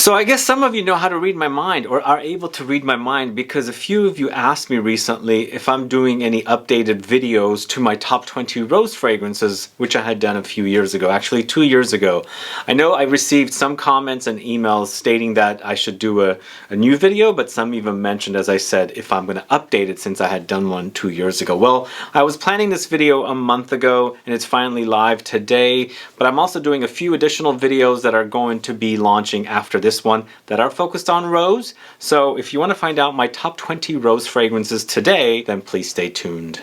So I guess some of you know how to read my mind or are able to read my mind because a few of you asked me recently if I'm doing any updated videos to my top 20 rose fragrances, which I had done a few years ago, actually 2 years ago. I know I received some comments and emails stating that I should do a new video, but some even mentioned, as I said, if I'm going to update it since I had done one 2 years ago. Well, I was planning this video a month ago and it's finally live today, but I'm also doing a few additional videos that are going to be launching after this one that are focused on rose. So if you want to find out my top 20 rose fragrances today, then please stay tuned.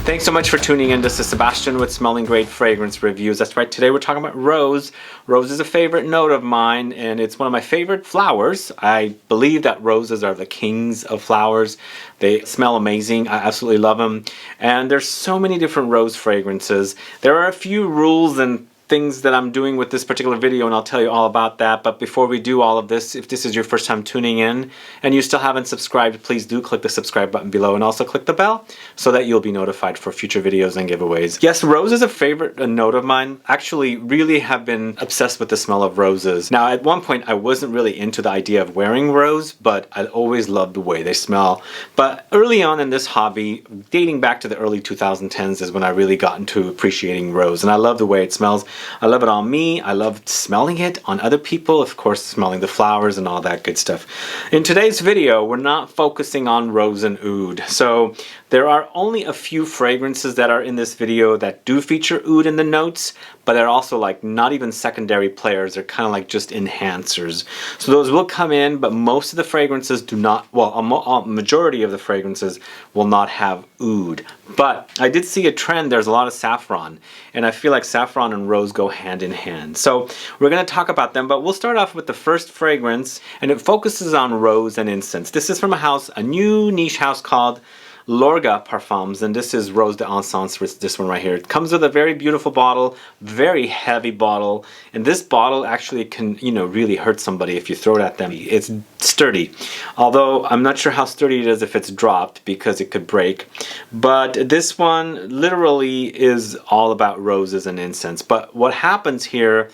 Thanks so much for tuning in. This is Sebastian with Smelling Great Fragrance Reviews. That's right, today we're talking about rose. Rose is a favorite note of mine and it's one of my favorite flowers. I believe that roses are the kings of flowers. They smell amazing. I absolutely love them. And there's so many different rose fragrances. There are a few rules and things that I'm doing with this particular video, and I'll tell you all about that. But before we do all of this, if this is your first time tuning in and you still haven't subscribed, please do click the subscribe button below and also click the bell so that you'll be notified for future videos and giveaways. Yes, rose is a favorite note of mine. Actually, really have been obsessed with the smell of roses. Now, at one point, I wasn't really into the idea of wearing rose, but I always loved the way they smell. But early on in this hobby, dating back to the early 2010s, is when I really got into appreciating rose, and I love the way it smells. I love it on me. I love smelling it on other people. Of course, smelling the flowers and all that good stuff. In today's video, we're not focusing on rose and oud. So there are only a few fragrances that are in this video that do feature oud in the notes, but they're also like not even secondary players. They're kind of like just enhancers. So those will come in, but most of the fragrances do not, well, a majority of the fragrances will not have oud. But I did see a trend. There's a lot of saffron, and I feel like saffron and rose go hand in hand. So we're going to talk about them, but we'll start off with the first fragrance, and it focuses on rose and incense. This is from a new niche house called LORGA Parfums, and this is Rose d'Encens with this one right here. It comes with a very beautiful bottle, very heavy bottle, and this bottle actually can, you know, really hurt somebody if you throw it at them. It's sturdy, although I'm not sure how sturdy it is if it's dropped because it could break. But this one literally is all about roses and incense. But what happens here,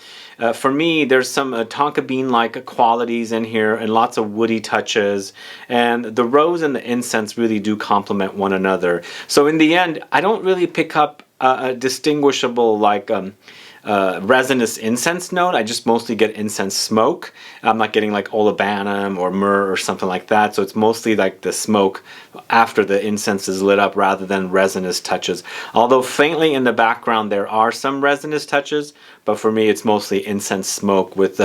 for me, there's some tonka bean-like qualities in here and lots of woody touches, and the rose and the incense really do complement one another. So in the end, I don't really pick up a distinguishable like resinous incense note. I just mostly get incense smoke. I'm not getting like olibanum or myrrh or something like that. So it's mostly like the smoke after the incense is lit up rather than resinous touches. Although faintly in the background there are some resinous touches, but for me it's mostly incense smoke with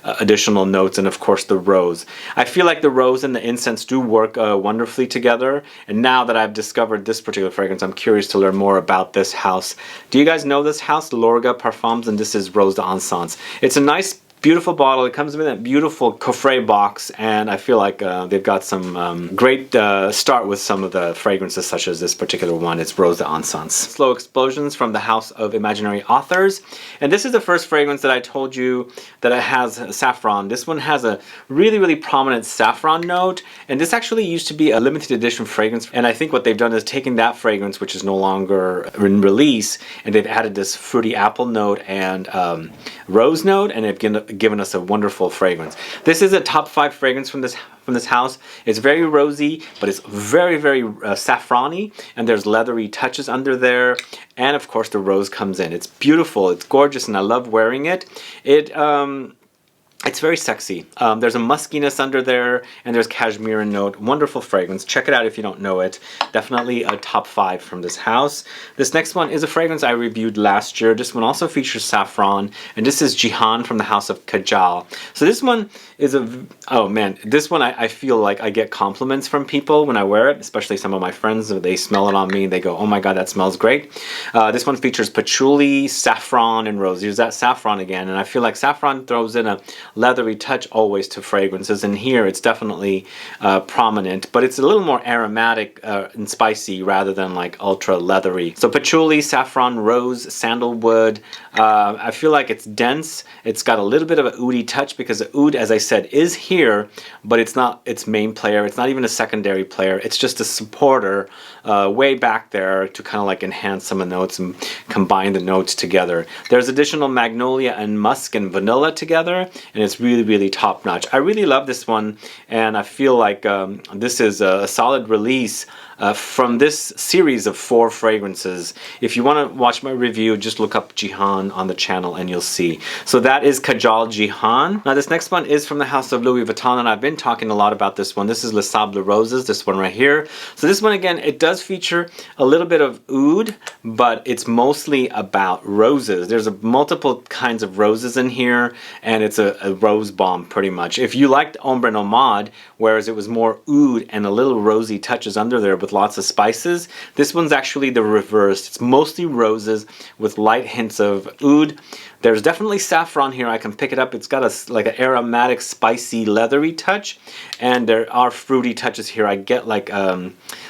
additional notes and of course the rose. I feel like the rose and the incense do work wonderfully together, and now that I've discovered this particular fragrance, I'm curious to learn more about this house. Do you guys know this house, LORGA Parfums? And this is Rose d'Encens. It's a nice, beautiful bottle. It comes in that beautiful coffret box, and I feel like they've got some great start with some of the fragrances, such as this particular one. It's Rose d'Encens. Slow Explosions from the House of Imaginary Authors, and this is the first fragrance that I told you that it has saffron. This one has a really, really prominent saffron note, and this actually used to be a limited edition fragrance, and I think what they've done is taken that fragrance, which is no longer in release, and they've added this fruity apple note and rose note, and they've given us a wonderful fragrance. This is a top 5 fragrance from this house. It's very rosy, but it's very, very saffrony, and there's leathery touches under there, and of course the rose comes in. It's beautiful, it's gorgeous, and I love wearing it. It's very sexy. There's a muskiness under there, and there's cashmere note. Wonderful fragrance. Check it out if you don't know it. Definitely a top 5 from this house. This next one is a fragrance I reviewed last year. This one also features saffron, and this is JIHAN from the house of KAJAL. So this one is oh man, this one I feel like I get compliments from people when I wear it, especially some of my friends. They smell it on me and they go, oh my god, that smells great. This one features patchouli, saffron, and rose. There's that saffron again, and I feel like saffron throws in a leathery touch always to fragrances, and here it's definitely prominent, but it's a little more aromatic and spicy rather than like ultra leathery. So patchouli, saffron, rose, sandalwood. I feel like it's dense. It's got a little bit of an oudy touch because the oud, as I said, is here, but it's not its main player. It's not even a secondary player. It's just a supporter way back there to kind of like enhance some of the notes and combine the notes together. There's additional magnolia and musk and vanilla together, and it's really, really top notch. I really love this one, and I feel like this is a solid release from this series of 4 fragrances. If you want to watch my review, just look up JIHAN on the channel and you'll see. So that is KAJAL JIHAN. Now this next one is from the house of Louis Vuitton, and I've been talking a lot about this one. This is Les Sables Roses, this one right here. So this one, again, it does feature a little bit of oud, but it's mostly about roses. There's multiple kinds of roses in here, and it's a rose bomb pretty much. If you liked Ombre Nomade, whereas it was more oud and a little rosy touches under there with lots of spices, this one's actually the reverse. It's mostly roses with light hints of oud. There's definitely saffron here. I can pick it up. It's got a like an aromatic, spicy, leathery touch, and there are fruity touches here. I get like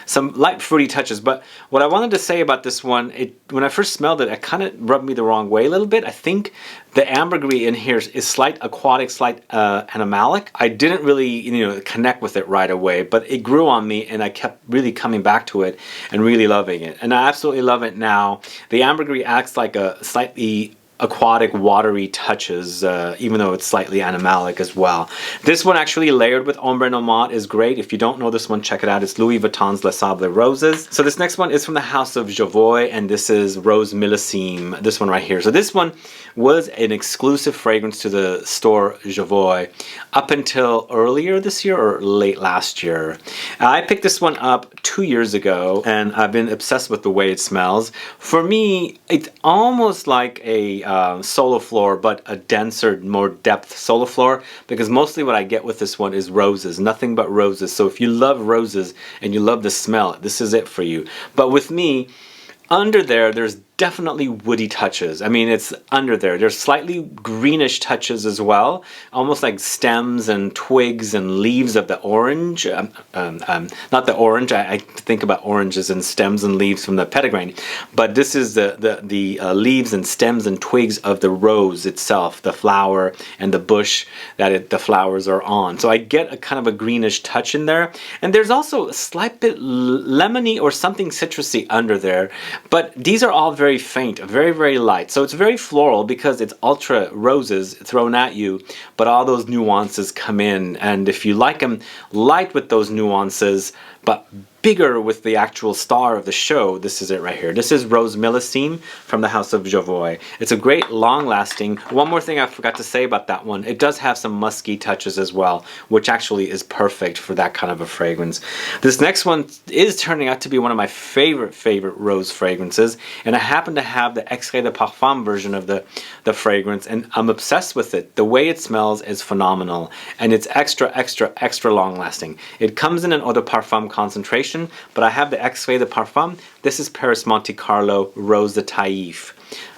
some light fruity touches. But what I wanted to say about this one, when I first smelled it, it kind of rubbed me the wrong way a little bit. I think the ambergris in here is slight aquatic, slight animalic. I didn't really, connect with it right away, but it grew on me, and I kept really coming back to it and really loving it. And I absolutely love it now. The ambergris acts like a slightly aquatic, watery touches, even though it's slightly animalic as well. This one actually layered with Ombre Nomade is great. If you don't know this one, check it out. It's Louis Vuitton's Les Sables Roses. So this next one is from the house of JOVOY, and this is Rose Millesime, this one right here. So this one was an exclusive fragrance to the store JOVOY up until earlier this year or late last year. I picked this one up 2 years ago, and I've been obsessed with the way it smells. For me, it's almost like a Soliflor, but a denser, more depth Soliflor, because mostly what I get with this one is roses, nothing but roses. So if you love roses and you love the smell, this is it for you. But with me, under there's definitely woody touches. I mean, it's under there. There's slightly greenish touches as well, almost like stems and twigs and leaves of the orange. Not the orange. I think about oranges and stems and leaves from the petitgrain, but this is the leaves and stems and twigs of the rose itself, the flower and the bush that the flowers are on. So I get a kind of a greenish touch in there, and there's also a slight bit lemony or something citrusy under there, but these are all very faint, very, very light. So it's very floral because it's ultra roses thrown at you, but all those nuances come in. And if you like them light with those nuances, but bigger with the actual star of the show, this is it right here. This is Rose Millesime from the house of JOVOY. It's a great long-lasting. One more thing I forgot to say about that one, it does have some musky touches as well, which actually is perfect for that kind of a fragrance. This next one is turning out to be one of my favorite rose fragrances, and I happen to have the Extrait de Parfum version of the fragrance, and I'm obsessed with it. The way it smells is phenomenal, and it's extra long-lasting. It comes in an eau de parfum concentration, but I have the Extrait de Parfum. This is Paris Monte Carlo Rose de Taif.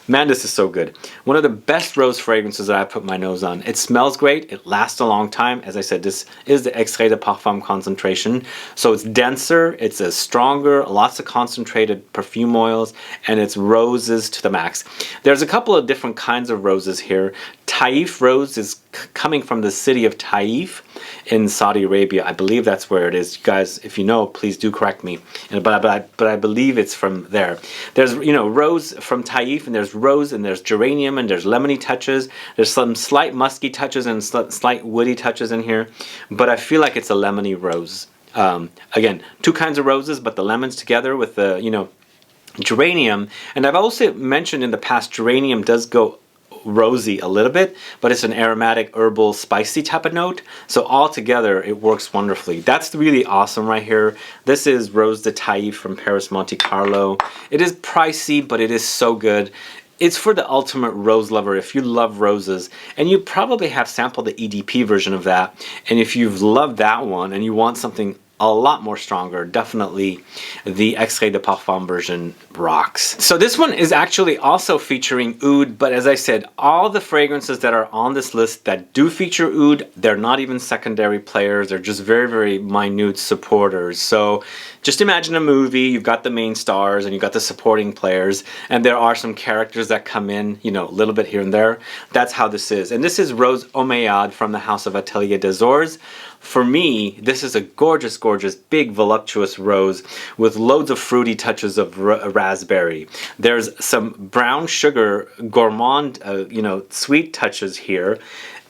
Man, this is so good. One of the best rose fragrances that I put my nose on. It smells great. It lasts a long time. As I said, this is the Extrait de Parfum concentration. So it's denser, it's a stronger, lots of concentrated perfume oils, and it's roses to the max. There's a couple of different kinds of roses here. Taif rose is coming from the city of Taif in Saudi Arabia. I believe that's where it is. You guys, if you know, please do correct me. But I believe it's from there. There's, rose from Taif, and there's rose, and there's geranium, and there's lemony touches. There's some slight musky touches and slight woody touches in here. But I feel like it's a lemony rose. Again, 2 kinds of roses, but the lemons together with the, geranium. And I've also mentioned in the past, geranium does go rosy a little bit, but it's an aromatic, herbal, spicy type of note. So all together, it works wonderfully. That's really awesome right here. This is Rose de Taif from Paris Monte Carlo. It is pricey, but it is so good. It's for the ultimate rose lover. If you love roses, and you probably have sampled the EDP version of that, and if you've loved that one and you want something a lot more stronger. Definitely the Extrait de Parfum version rocks. So this one is actually also featuring oud, but as I said, all the fragrances that are on this list that do feature oud, they're not even secondary players. They're just very, very minute supporters. So just imagine a movie, you've got the main stars and you've got the supporting players, and there are some characters that come in, you know, a little bit here and there. That's how this is. And this is Rose OMEYYADE from the house of Atelier des Ors. For me, this is a gorgeous, gorgeous, big, voluptuous rose with loads of fruity touches of raspberry. There's some brown sugar, gourmand, you know, sweet touches here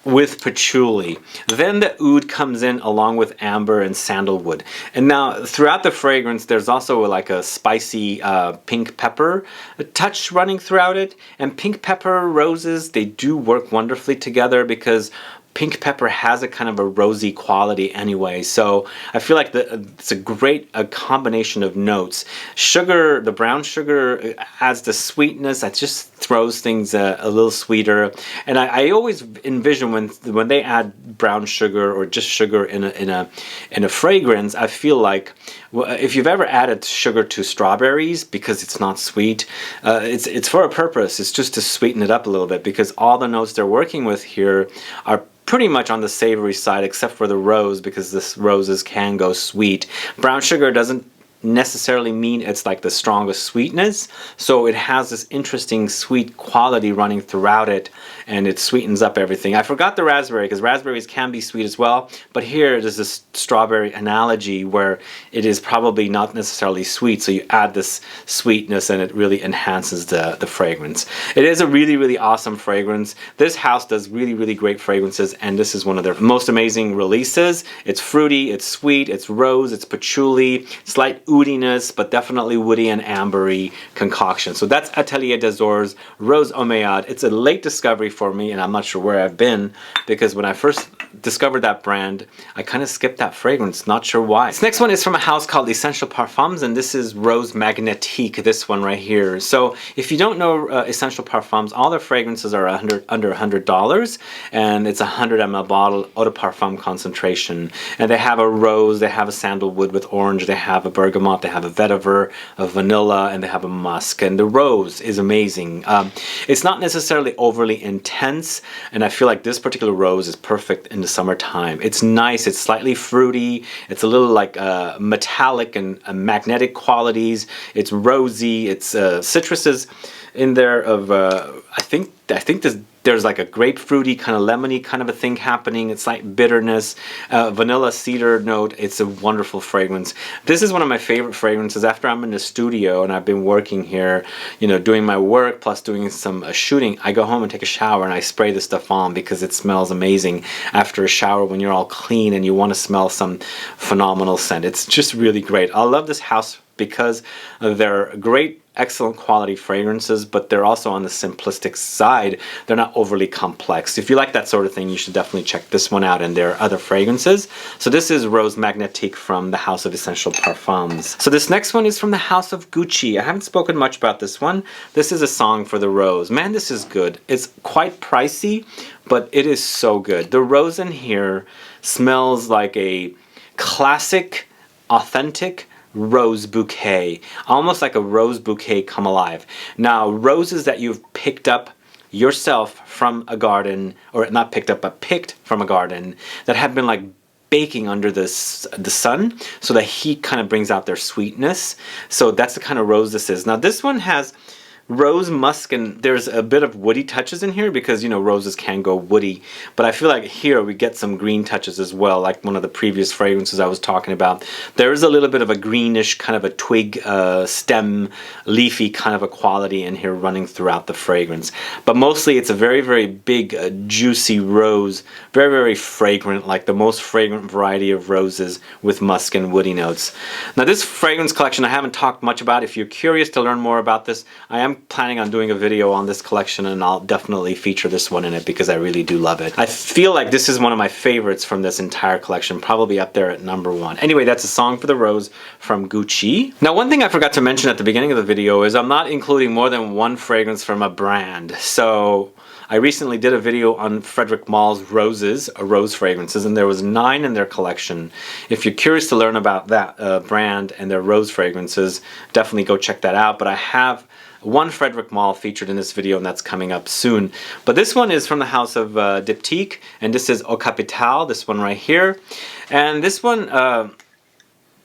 with patchouli. Then the oud comes in along with amber and sandalwood. And now throughout the fragrance, there's also like a spicy pink pepper touch running throughout it. And pink pepper roses, they do work wonderfully together because pink pepper has a kind of a rosy quality anyway, so I feel like it's a great combination of notes. Sugar, the brown sugar adds the sweetness, that just throws things a little sweeter. And I always envision when they add brown sugar or just sugar in a fragrance, I feel like if you've ever added sugar to strawberries because it's not sweet, it's for a purpose. It's just to sweeten it up a little bit, because all the notes they're working with here are pretty much on the savory side, except for the rose, because this roses can go sweet. Brown sugar doesn't necessarily mean it's like the strongest sweetness, so it has this interesting sweet quality running throughout it, and it sweetens up everything. I forgot the raspberry, because raspberries can be sweet as well, but here there's this strawberry analogy where it is probably not necessarily sweet, so you add this sweetness and it really enhances the fragrance. It is a really, really awesome fragrance. This house does really, really great fragrances, and this is one of their most amazing releases. It's fruity, it's sweet, it's rose, it's patchouli, slight woodiness, but definitely woody and ambery concoction. So that's Atelier des Ors, Rose OMEYYADE. It's a late discovery for me, and I'm not sure where I've been, because when I first discovered that brand, I kind of skipped that fragrance, not sure why. This next one is from a house called Essential Parfums, and this is Rose Magnétique, this one right here. So if you don't know Essential Parfums, all their fragrances are under $100, and it's a 100 ml bottle, eau de parfum concentration. And they have a rose, they have a sandalwood with orange, they have a bergamot, they have a vetiver, a vanilla, and they have a musk. And the rose is amazing. It's not necessarily overly intense, and I feel like this particular rose is perfect in the summertime. It's nice, it's slightly fruity, it's a little like metallic and magnetic qualities. It's rosy, it's citruses in there of I think there's like a grapefruity kind of lemony kind of a thing happening. It's like bitterness, vanilla cedar note. It's a wonderful fragrance. This is one of my favorite fragrances after I'm in the studio and I've been working here, you know, doing my work plus doing some shooting. I go home and take a shower and I spray this stuff on because it smells amazing after a shower when you're all clean and you want to smell some phenomenal scent. It's just really great. I love this house because they're great, excellent quality fragrances, but they're also on the simplistic side. They're not overly complex. If you like that sort of thing, you should definitely check this one out and their other fragrances. So this is Rose Magnétique from the house of Essential Parfums. So this next one is from the house of Gucci. I haven't spoken much about this one. This is A Song for the Rose. Man, this is good. It's quite pricey, but it is so good. The rose in here smells like a classic, authentic rose bouquet, almost like a rose bouquet come alive. Now, roses that you've picked up yourself from a garden, or not picked up, but picked from a garden, that have been like baking under the sun, so the heat kind of brings out their sweetness. So that's the kind of rose this is. Now, this one has rose, musk, and there's a bit of woody touches in here because, you know, roses can go woody, but I feel like here we get some green touches as well, like one of the previous fragrances I was talking about. There is a little bit of a greenish kind of a twig, stem, leafy kind of a quality in here running throughout the fragrance, but mostly it's a very, very big, juicy rose, very, very fragrant, like the most fragrant variety of roses with musk and woody notes. Now, this fragrance collection I haven't talked much about. If you're curious to learn more about this, I am planning on doing a video on this collection, and I'll definitely feature this one in it because I really do love it. I feel like this is one of my favorites from this entire collection, probably up there at #1. Anyway, that's A Song for the Rose from Gucci. Now, one thing I forgot to mention at the beginning of the video is I'm not including more than one fragrance from a brand. So I recently did a video on Frederic Malle's roses, rose fragrances, and there was 9 in their collection. If you're curious to learn about that brand and their rose fragrances, definitely go check that out. But I have one Frederic Malle featured in this video, and that's coming up soon. But this one is from the house of Diptyque, and this is Eau Capitale, this one right here. And this one,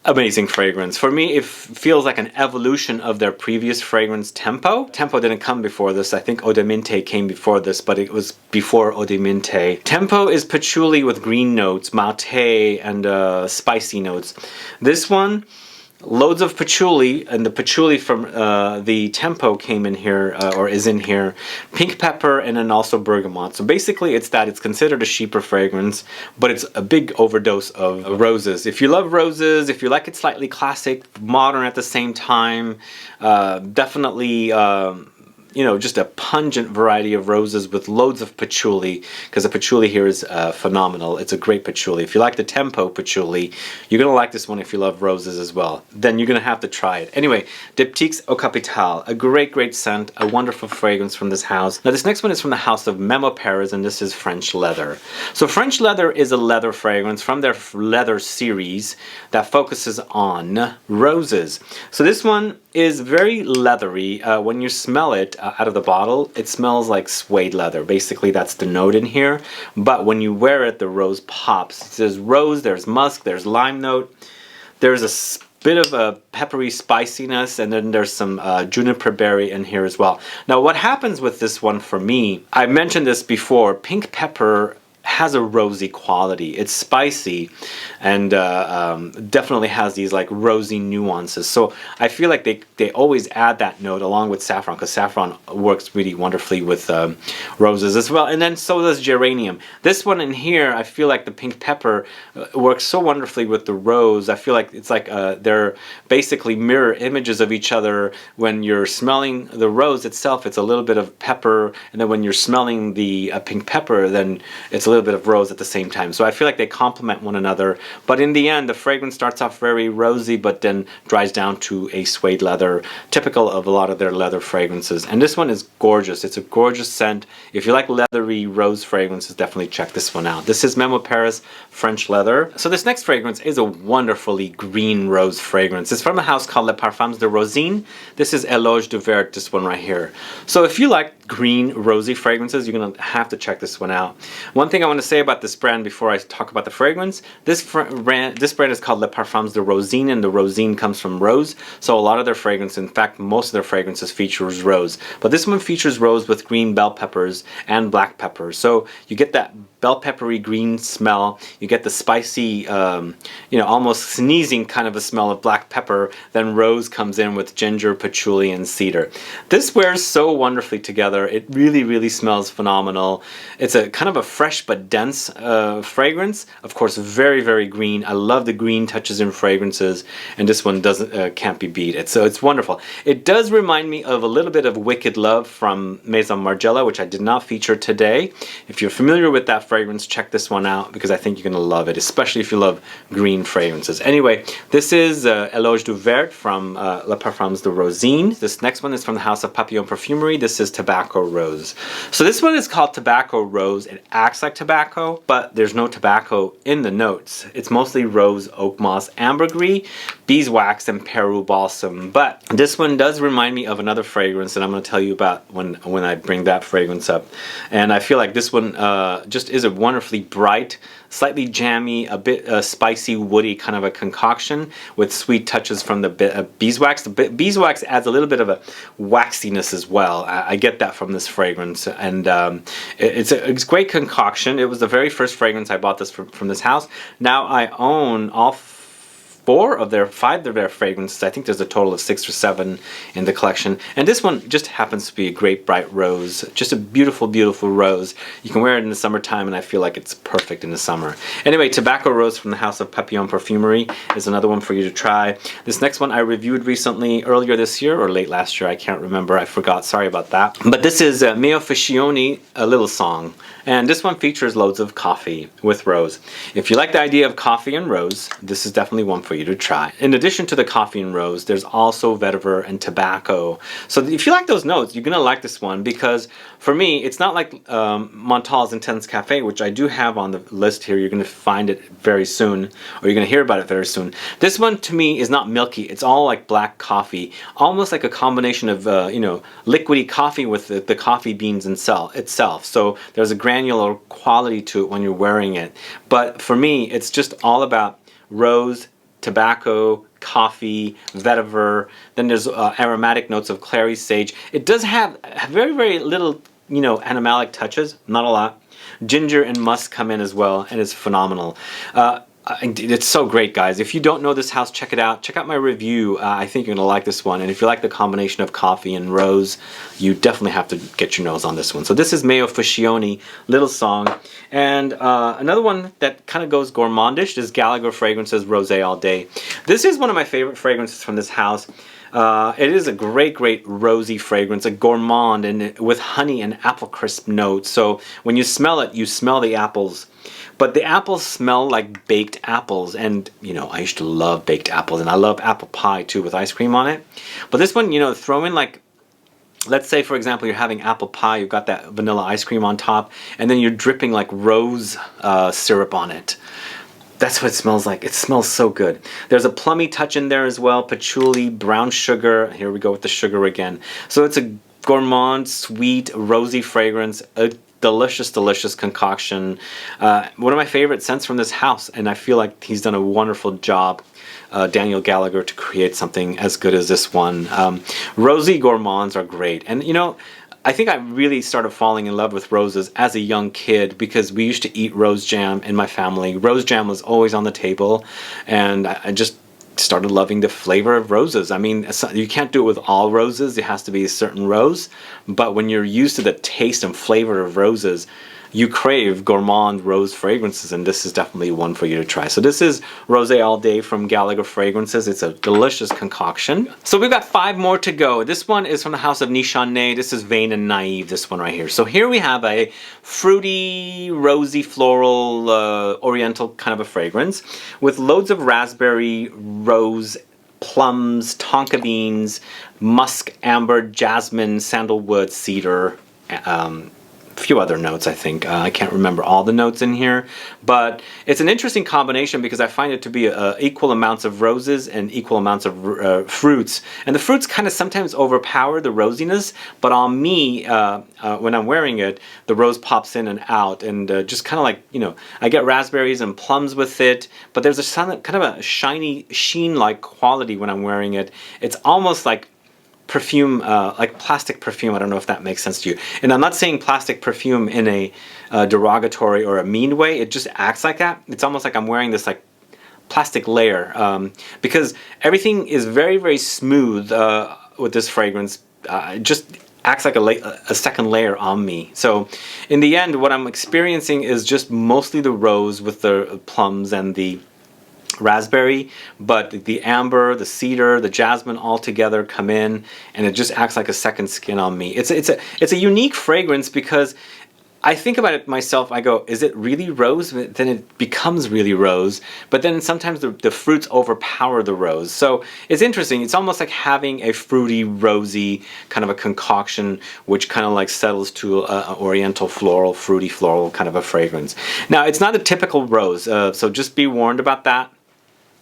amazing fragrance. For me, it feels like an evolution of their previous fragrance, Tempo. Tempo didn't come before this. I think Eau de Minte came before this, but it was before Eau de Minte. Tempo is patchouli with green notes, mate, and spicy notes. This one, loads of patchouli, and the patchouli from the Tempo came in here, or is in here. Pink pepper, and then also bergamot. So basically it's considered a cheaper fragrance, but it's a big overdose of roses. If you love roses, if you like it slightly classic, modern at the same time, definitely you know, just a pungent variety of roses with loads of patchouli, because the patchouli here is phenomenal. It's a great patchouli. If you like the Tempo patchouli, you're going to like this one if you love roses as well. Then you're going to have to try it. Anyway, Diptyque's Eau Capitale, a great, great scent, a wonderful fragrance from this house. Now this next one is from the house of Memo Paris, and this is French Leather. So French Leather is a leather fragrance from their leather series that focuses on roses. So this one is very leathery. When you smell it out of the bottle, it smells like suede leather. Basically, that's the note in here. But when you wear it, the rose pops. There's rose, there's musk, there's lime note. There's a bit of a peppery spiciness, and then there's some juniper berry in here as well. Now, what happens with this one for me, I mentioned this before, pink pepper has a rosy quality. It's spicy, and definitely has these like rosy nuances. So I feel like they always add that note along with saffron, because saffron works really wonderfully with roses as well. And then so does geranium. This one in here, I feel like the pink pepper works so wonderfully with the rose. I feel like it's like they're basically mirror images of each other. When you're smelling the rose itself, it's a little bit of pepper, and then when you're smelling the pink pepper, then it's a little bit of rose at the same time. So I feel like they complement one another, but in the end the fragrance starts off very rosy but then dries down to a suede leather, typical of a lot of their leather fragrances. And this one is gorgeous. It's a gorgeous scent. If you like leathery rose fragrances, definitely check this one out. This is Memo Paris French Leather. So this next fragrance is a wonderfully green rose fragrance. It's from a house called Les Parfums de Rosine. This is Éloge du Vert, this one right here. So if you like green rosy fragrances, you're gonna have to check this one out. One thing I want to say about this brand before I talk about the fragrance, this brand is called Les Parfums de Rosine, and the rosine comes from rose. So a lot of their fragrance, in fact most of their fragrances features rose, but this one features rose with green bell peppers and black peppers. So you get that bell peppery green smell, you get the spicy, you know, almost sneezing kind of a smell of black pepper, then rose comes in with ginger, patchouli, and cedar. This wears so wonderfully together. It really, really smells phenomenal. It's a kind of a fresh but dense fragrance. Of course, very, very green. I love the green touches in fragrances, and this one can't be beat. It's wonderful. It does remind me of a little bit of Wicked Love from Maison Margiela, which I did not feature today. If you're familiar with that fragrance, check this one out, because I think you're going to love it, especially if you love green fragrances. Anyway, this is Éloge du Vert from Les Parfums de Rosine. This next one is from the house of Papillon Perfumery. This is Tobacco Rose. So this one is called Tobacco Rose. It acts like tobacco, but there's no tobacco in the notes. It's mostly rose, oak moss, ambergris, beeswax, and Peru balsam. But this one does remind me of another fragrance that I'm going to tell you about when I bring that fragrance up. And I feel like this one just is a wonderfully bright, slightly jammy, a bit spicy, woody kind of a concoction with sweet touches from the beeswax. The beeswax adds a little bit of a waxiness as well. I get that from this fragrance, and it's a great concoction. It was the very first fragrance I bought this from this house. Now I own all 5 of their fragrances. I think there's a total of 6 or 7 in the collection, and this one just happens to be a great bright rose, just a beautiful, beautiful rose. You can wear it in the summertime, and I feel like it's perfect in the summer. Anyway, Tobacco Rose from the house of Papillon Perfumery is another one for you to try. This next one I reviewed recently, earlier this year or late last year, I can't remember, I forgot, sorry about that. But this is Mio Ficcioni, A Little Song. And this one features loads of coffee with rose. If you like the idea of coffee and rose, this is definitely one for you. you to try. In addition to the coffee and rose, there's also vetiver and tobacco. So if you like those notes, you're gonna like this one, because for me, it's not like Montal's Intense Cafe, which I do have on the list here. You're gonna find it very soon, or you're gonna hear about it very soon. This one to me is not milky. It's all like black coffee, almost like a combination of you know, liquidy coffee with the coffee beans itself. So there's a granular quality to it when you're wearing it. But for me, it's just all about rose, tobacco, coffee, vetiver. Then there's aromatic notes of clary sage. It does have very, very little, you know, animalic touches, not a lot. Ginger and musk come in as well, and it's phenomenal. It's so great, guys. If you don't know this house, check it out. Check out my review. I think you're gonna like this one. And if you like the combination of coffee and rose, you definitely have to get your nose on this one. So this is Meo Fusione, Little Song. And another one that kind of goes gourmandish is Gallagher Fragrances Rosé All Day. This is one of my favorite fragrances from this house. It is a great, great rosy fragrance, a gourmand, and with honey and apple crisp notes. So when you smell it, you smell the apples. But the apples smell like baked apples, and you know, I used to love baked apples, and I love apple pie too with ice cream on it. But this one, you know, throw in like, let's say for example you're having apple pie, you've got that vanilla ice cream on top, and then you're dripping like rose syrup on it. That's what it smells like. It smells so good. There's a plummy touch in there as well, patchouli, brown sugar. Here we go with the sugar again. So it's a gourmand, sweet, rosy fragrance, a delicious, delicious concoction. One of my favorite scents from this house, and I feel like he's done a wonderful job, Daniel Gallagher, to create something as good as this one. Rosy gourmands are great. And you know, I think I really started falling in love with roses as a young kid, because we used to eat rose jam in my family. Rose jam was always on the table, and I just started loving the flavor of roses. I mean, you can't do it with all roses. It has to be a certain rose. But when you're used to the taste and flavor of roses, you crave gourmand rose fragrances, and this is definitely one for you to try. So this is Rosé All Day from Gallagher Fragrances. It's a delicious concoction. So we've got 5 more to go. This one is from the house of Nichane. This is Vain and Naive, this one right here. So here we have a fruity, rosy, floral, oriental kind of a fragrance with loads of raspberry, rose, plums, tonka beans, musk, amber, jasmine, sandalwood, cedar, few other notes, I think. I can't remember all the notes in here, but it's an interesting combination because I find it to be equal amounts of roses and equal amounts of fruits, and the fruits kind of sometimes overpower the rosiness, but on me, when I'm wearing it, the rose pops in and out, and just kind of like, you know, I get raspberries and plums with it, but there's a kind of a shiny, sheen-like quality when I'm wearing it. It's almost like perfume, like plastic perfume. I don't know if that makes sense to you. And I'm not saying plastic perfume in a derogatory or a mean way. It just acts like that. It's almost like I'm wearing this like plastic layer, because everything is very, very smooth with this fragrance. It just acts like a second layer on me. So in the end, what I'm experiencing is just mostly the rose with the plums and the raspberry, but the amber, the cedar, the jasmine all together come in, and it just acts like a second skin on me. It's a unique fragrance because I think about it myself. I go, is it really rose? Then it becomes really rose, but then sometimes the fruits overpower the rose. So it's interesting. It's almost like having a fruity, rosy kind of a concoction, which kind of like settles to a oriental floral, fruity floral kind of a fragrance. Now, it's not a typical rose, so just be warned about that.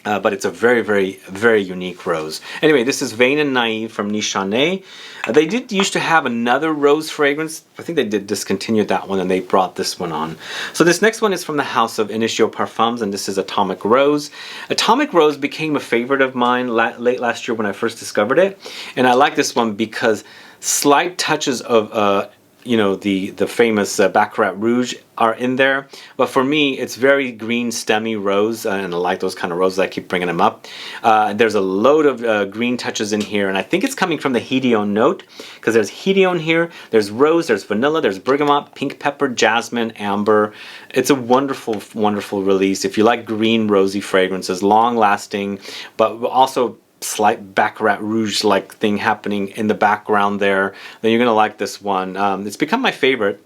But it's a very, very, very unique rose. Anyway, this is Vain and Naive from Nichane. They did used to have another rose fragrance. I think they did discontinue that one, and they brought this one on. So this next one is from the house of Initio Parfums, and this is Atomic Rose. Atomic Rose became a favorite of mine late last year when I first discovered it. And I like this one because slight touches of you know, the famous Baccarat Rouge are in there, but for me it's very green stemmy rose, and I like those kind of roses. I keep bringing them up. There's a load of green touches in here, and I think it's coming from the Hedione note, because there's Hedione here, there's rose, there's vanilla, there's bergamot, pink pepper, jasmine, amber. It's a wonderful, wonderful release. If you like green rosy fragrances, long lasting, but also slight Baccarat Rouge-like thing happening in the background there, then you're going to like this one. It's become my favorite.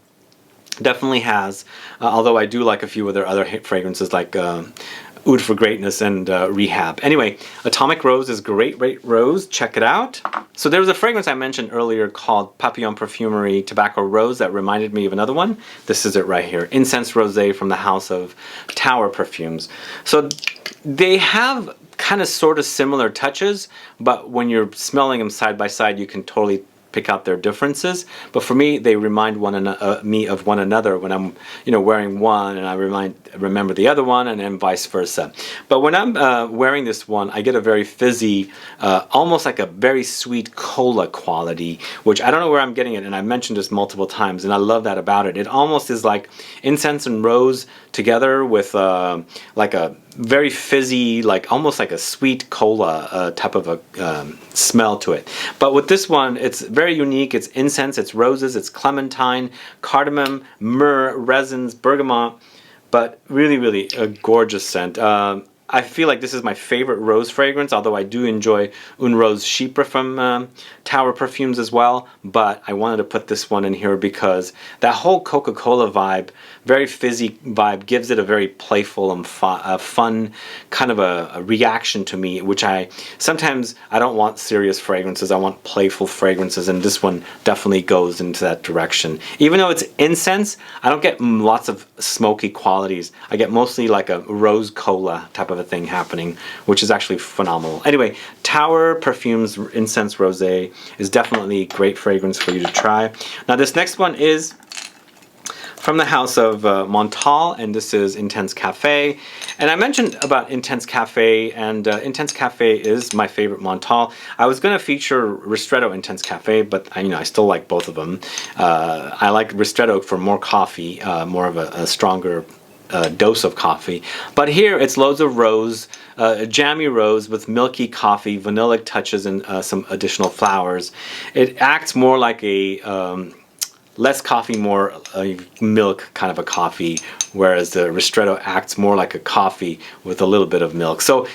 Definitely has. Although I do like a few of their other fragrances like Oud for Greatness and Rehab. Anyway, Atomic Rose is Great Rose. Check it out. So there was a fragrance I mentioned earlier called Papillon Perfumery Tobacco Rose that reminded me of another one. This is it right here. Incense Rosé from the house of Tower Perfumes. So they have kind of sort of similar touches, but when you're smelling them side by side, you can totally pick out their differences. But for me, they remind me of one another when I'm, wearing one, and I remember the other one, and then vice versa. But when I'm wearing this one, I get a very fizzy, almost like a very sweet cola quality, which I don't know where I'm getting it, and I've mentioned this multiple times, and I love that about it. It almost is like incense and rose together with like a very fizzy, like almost like a sweet cola type of a smell to it. But with this one, it's very unique. It's incense, it's roses, it's clementine, cardamom, myrrh, resins, bergamot, but really, really a gorgeous scent. I feel like this is my favorite rose fragrance, although I do enjoy Un Rose Chypre from Tower Perfumes as well. But I wanted to put this one in here because that whole Coca-Cola vibe, very fizzy vibe, gives it a very playful and fun kind of a reaction to me, which sometimes I don't want serious fragrances, I want playful fragrances, and this one definitely goes into that direction. Even though it's incense, I don't get lots of smoky qualities. I get mostly like a rose cola type of a thing happening, which is actually phenomenal. Anyway, Tower Perfumes Incense Rosé is definitely a great fragrance for you to try. Now this next one is from the house of MONTE, and this is Intense Cafe. And I mentioned about Intense Cafe, and Intense Cafe is my favorite MONTE. I was going to feature Ristretto Intense Cafe, but I still like both of them. I like Ristretto for more coffee, more of a stronger dose of coffee. But here it's loads of rose, jammy rose with milky coffee, vanillic touches, and some additional flowers. It acts more like a less coffee, more milk kind of a coffee, whereas the Ristretto acts more like a coffee with a little bit of milk. So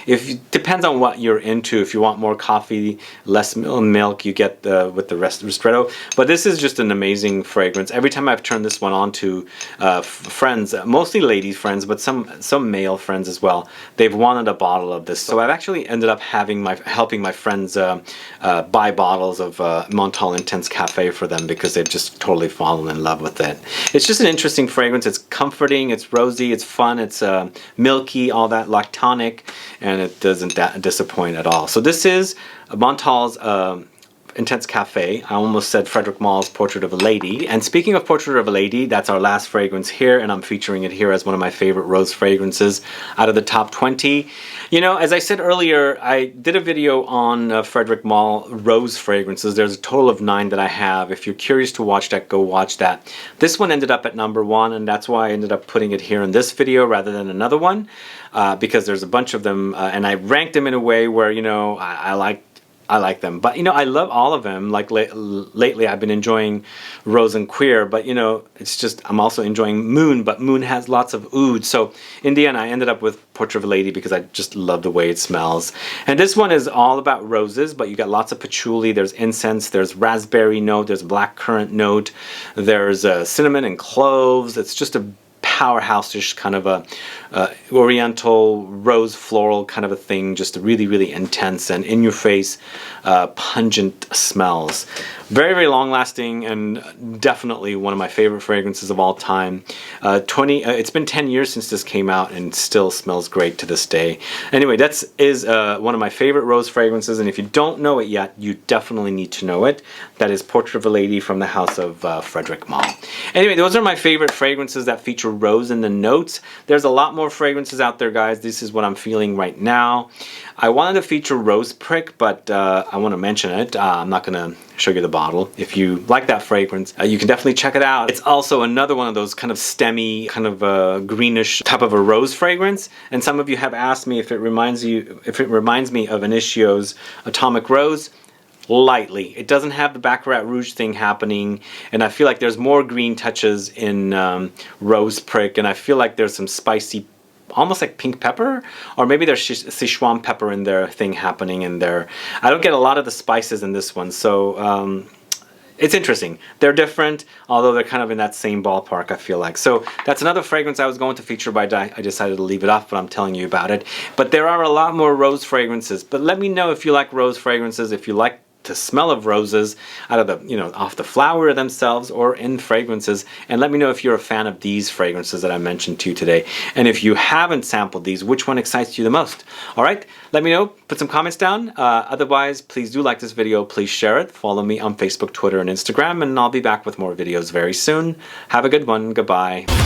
depends on what you're into. If you want more coffee, less milk, you get with the Ristretto. But this is just an amazing fragrance. Every time I've turned this one on to friends, mostly ladies friends, but some male friends as well, they've wanted a bottle of this. So I've actually ended up helping my friends buy bottles of MONTE Intense Cafe for them because they've just totally fallen in love with it. It's just an interesting fragrance. It's comforting, it's rosy, it's fun, it's milky, all that lactonic, and it doesn't disappoint at all. So this is MONTE's Intense Cafe. I almost said Frederic Mall's Portrait of a Lady. And speaking of Portrait of a Lady, that's our last fragrance here, and I'm featuring it here as one of my favorite rose fragrances out of the top 20. As I said earlier, I did a video on Frederic Mall rose fragrances. There's a total of 9 that I have. If you're curious to watch that, go watch that. This one ended up at #1, and that's why I ended up putting it here in this video rather than another one, because there's a bunch of them, and I ranked them in a way where, I like them. But, I love all of them. Like lately I've been enjoying Rose and Queer, but, it's just, I'm also enjoying Moon, but Moon has lots of oud. So in the end, I ended up with Portrait of a Lady because I just love the way it smells. And this one is all about roses, but you got lots of patchouli, there's incense, there's raspberry note, there's blackcurrant note, there's cinnamon and cloves. It's just a powerhouse-ish kind of a oriental rose floral kind of a thing, just really, really intense and in-your-face pungent smells. Very, very long-lasting, and definitely one of my favorite fragrances of all time. It's been 10 years since this came out and still smells great to this day. Anyway, that is one of my favorite rose fragrances, and if you don't know it yet, you definitely need to know it. That is Portrait of a Lady from the house of Frederic Mall. Anyway, those are my favorite fragrances that feature rose in the notes. There's a lot more fragrances out there, guys. This is what I'm feeling right now. I wanted to feature Rose Prick, but I want to mention it. I'm not going to show you the bottle. If you like that fragrance, you can definitely check it out. It's also another one of those kind of stemmy, kind of greenish type of a rose fragrance. And some of you have asked me if it reminds me of Initio's Atomic Rose. Lightly. It doesn't have the Baccarat Rouge thing happening, and I feel like there's more green touches in Rose Prick, and I feel like there's some spicy, almost like pink pepper, or maybe there's Sichuan pepper in there thing happening in there. I don't get a lot of the spices in this one, so it's interesting. They're different, although they're kind of in that same ballpark, I feel like. So that's another fragrance I was going to feature, but I decided to leave it off, but I'm telling you about it. But there are a lot more rose fragrances. But let me know if you like rose fragrances, if you like the smell of roses out of the, you know, off the flower themselves or in fragrances, and let me know if you're a fan of these fragrances that I mentioned to you today. And if you haven't sampled these, which one excites you the most? All right, let me know, put some comments down. Otherwise, please do like this video, please share it, follow me on Facebook, Twitter, and Instagram, and I'll be back with more videos very soon. Have a good one, goodbye.